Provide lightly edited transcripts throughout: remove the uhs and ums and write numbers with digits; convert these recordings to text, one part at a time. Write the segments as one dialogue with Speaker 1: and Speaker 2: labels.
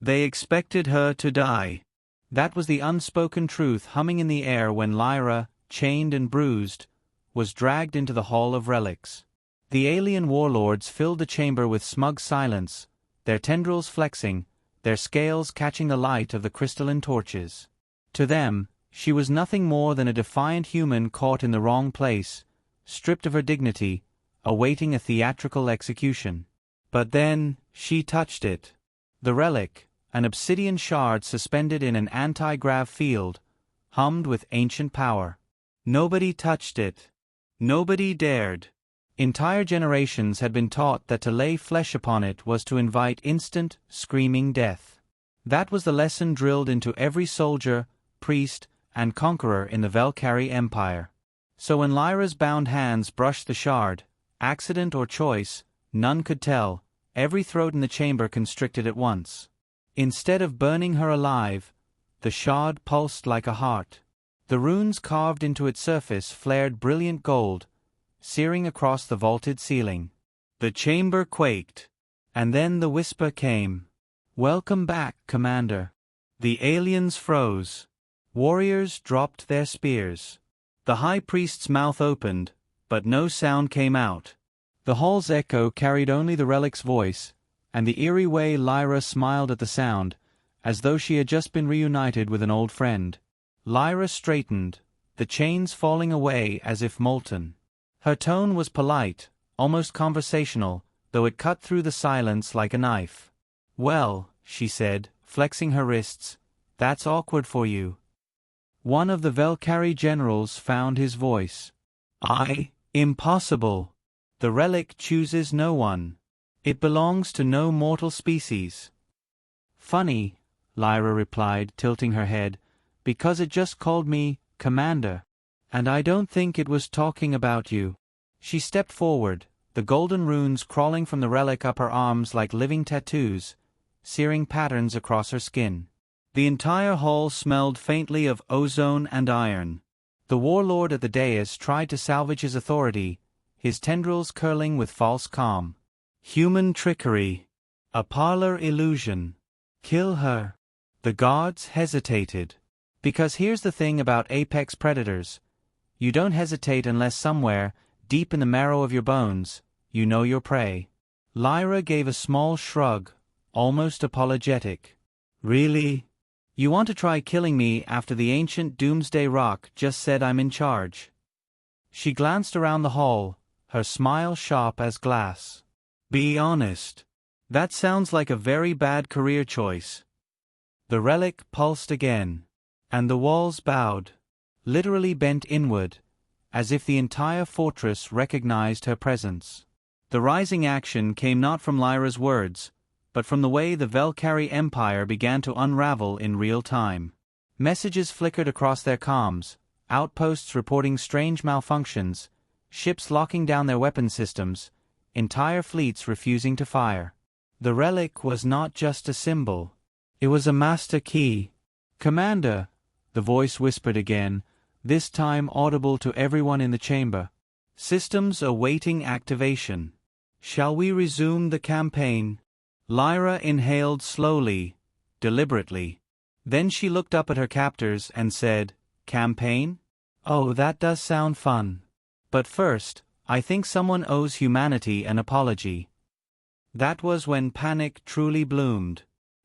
Speaker 1: They expected her to die. That was the unspoken truth humming in the air when Lyra, chained and bruised, was dragged into the Hall of Relics. The alien warlords filled the chamber with smug silence, their tendrils flexing, their scales catching the light of the crystalline torches. To them, she was nothing more than a defiant human caught in the wrong place, stripped of her dignity, awaiting a theatrical execution. But then, she touched it. The relic, an obsidian shard suspended in an anti-grav field, hummed with ancient power. Nobody touched it. Nobody dared. Entire generations had been taught that to lay flesh upon it was to invite instant, screaming death. That was the lesson drilled into every soldier, priest, and conqueror in the Velcari Empire. So when Lyra's bound hands brushed the shard, accident or choice, none could tell, every throat in the chamber constricted at once. Instead of burning her alive, the shard pulsed like a heart. The runes carved into its surface flared brilliant gold, searing across the vaulted ceiling. The chamber quaked. And then the whisper came. "Welcome back, Commander." The aliens froze. Warriors dropped their spears. The high priest's mouth opened, but no sound came out. The hall's echo carried only the relic's voice, and the eerie way Lyra smiled at the sound, as though she had just been reunited with an old friend. Lyra straightened, the chains falling away as if molten. Her tone was polite, almost conversational, though it cut through the silence like a knife. "Well," she said, flexing her wrists, "that's awkward for you." One of the Velcari generals found his voice. Impossible. The relic chooses no one. It belongs to no mortal species." "Funny," Lyra replied, tilting her head, "because it just called me Commander. And I don't think it was talking about you." She stepped forward, the golden runes crawling from the relic up her arms like living tattoos, searing patterns across her skin. The entire hall smelled faintly of ozone and iron. The warlord at the dais tried to salvage his authority, his tendrils curling with false calm. Human trickery. A parlor illusion. Kill her. The guards hesitated. Because here's the thing about apex predators. You don't hesitate unless somewhere, deep in the marrow of your bones, you know your prey. Lyra gave a small shrug, almost apologetic. "Really? You want to try killing me after the ancient Doomsday Rock just said I'm in charge?" She glanced around the hall, her smile sharp as glass. "Be honest. That sounds like a very bad career choice." The relic pulsed again, and the walls bowed, literally bent inward, as if the entire fortress recognized her presence. The rising action came not from Lyra's words, but from the way the Velcari Empire began to unravel in real time. Messages flickered across their comms, outposts reporting strange malfunctions, ships locking down their weapon systems, entire fleets refusing to fire. The relic was not just a symbol. It was a master key. "Commander," the voice whispered again, this time audible to everyone in the chamber. "Systems awaiting activation. Shall we resume the campaign?" Lyra inhaled slowly, deliberately. Then she looked up at her captors and said, "Campaign? Oh, that does sound fun. But first, I think someone owes humanity an apology." That was when panic truly bloomed.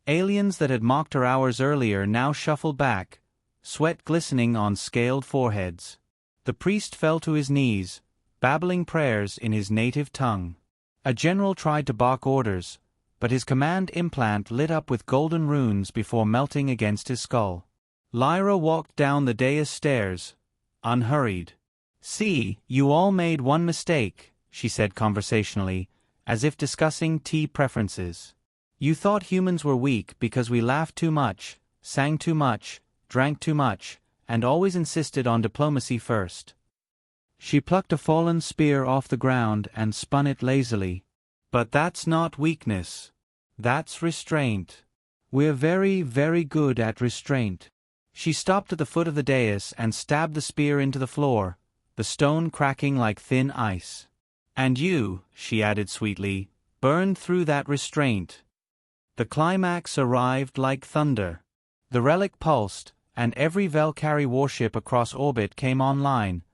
Speaker 1: Aliens that had mocked her hours earlier now shuffled back, sweat glistening on scaled foreheads. The priest fell to his knees, babbling prayers in his native tongue. A general tried to bark orders, but his command implant lit up with golden runes before melting against his skull. Lyra walked down the dais stairs, unhurried. "See, you all made one mistake," she said conversationally, as if discussing tea preferences. "You thought humans were weak because we laughed too much, sang too much, drank too much, and always insisted on diplomacy first." She plucked a fallen spear off the ground and spun it lazily. "But that's not weakness. That's restraint. We're very, very good at restraint." She stopped at the foot of the dais and stabbed the spear into the floor, the stone cracking like thin ice. "And you," she added sweetly, "burned through that restraint." The climax arrived like thunder. The Relic pulsed, and every Valkyrie warship across orbit came online,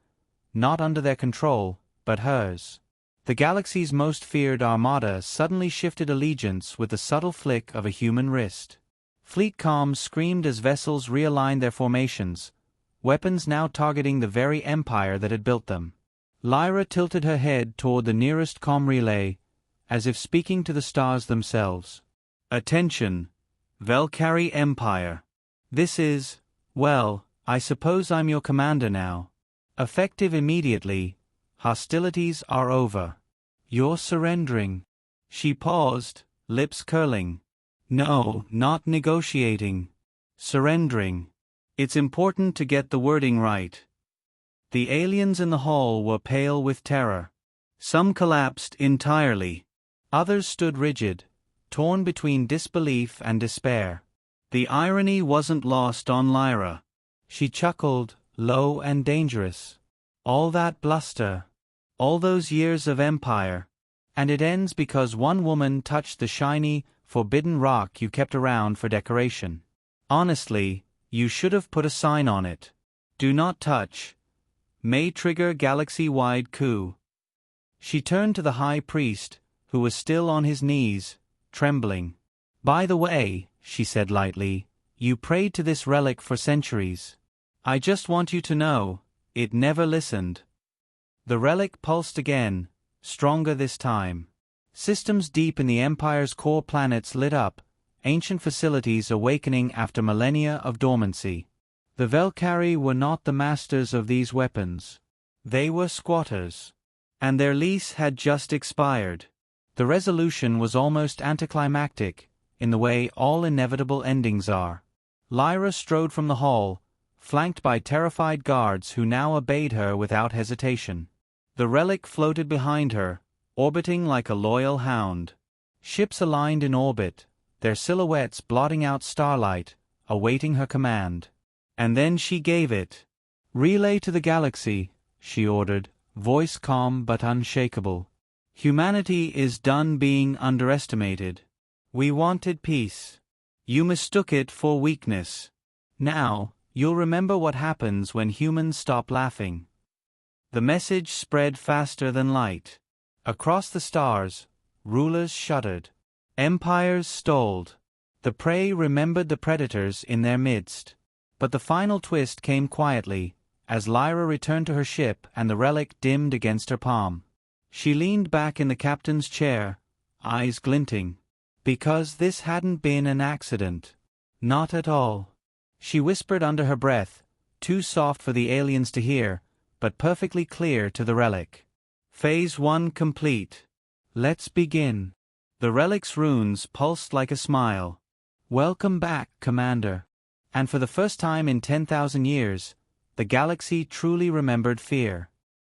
Speaker 1: not under their control, but hers. The galaxy's most feared armada suddenly shifted allegiance with the subtle flick of a human wrist. Fleet comms screamed as vessels realigned their formations, weapons now targeting the very empire that had built them. Lyra tilted her head toward the nearest comm relay, as if speaking to the stars themselves. Attention, Valkyrie Empire. This is, well, I suppose I'm your commander now. Effective immediately, hostilities are over. You're surrendering. She paused, lips curling. No, not negotiating. Surrendering. It's important to get the wording right. The aliens in the hall were pale with terror. Some collapsed entirely. Others stood rigid, torn between disbelief and despair. The irony wasn't lost on Lyra. She chuckled, low and dangerous. All that bluster. All those years of empire. And it ends because one woman touched the shiny, forbidden rock you kept around for decoration. Honestly, you should have put a sign on it. Do not touch. May trigger galaxy-wide coup. She turned to the high priest, who was still on his knees, trembling. By the way, she said lightly, you prayed to this relic for centuries. I just want you to know, it never listened. The relic pulsed again, stronger this time. Systems deep in the Empire's core planets lit up, ancient facilities awakening after millennia of dormancy. The Valkyrie were not the masters of these weapons. They were squatters. And their lease had just expired. The resolution was almost anticlimactic, in the way all inevitable endings are. Lyra strode from the hall, flanked by terrified guards who now obeyed her without hesitation. The relic floated behind her, orbiting like a loyal hound. Ships aligned in orbit, their silhouettes blotting out starlight, awaiting her command. And then she gave it. Relay to the galaxy, she ordered, voice calm but unshakable. Humanity is done being underestimated. We wanted peace. You mistook it for weakness. Now, you'll remember what happens when humans stop laughing. The message spread faster than light. Across the stars, rulers shuddered. Empires stalled. The prey remembered the predators in their midst. But the final twist came quietly, as Lyra returned to her ship and the relic dimmed against her palm. She leaned back in the captain's chair, eyes glinting. Because this hadn't been an accident. Not at all. She whispered under her breath, too soft for the aliens to hear, but perfectly clear to the relic. Phase 1 complete. Let's begin. The relic's runes pulsed like a smile. Welcome back, Commander. And for the first time in 10,000 years, the galaxy truly remembered fear.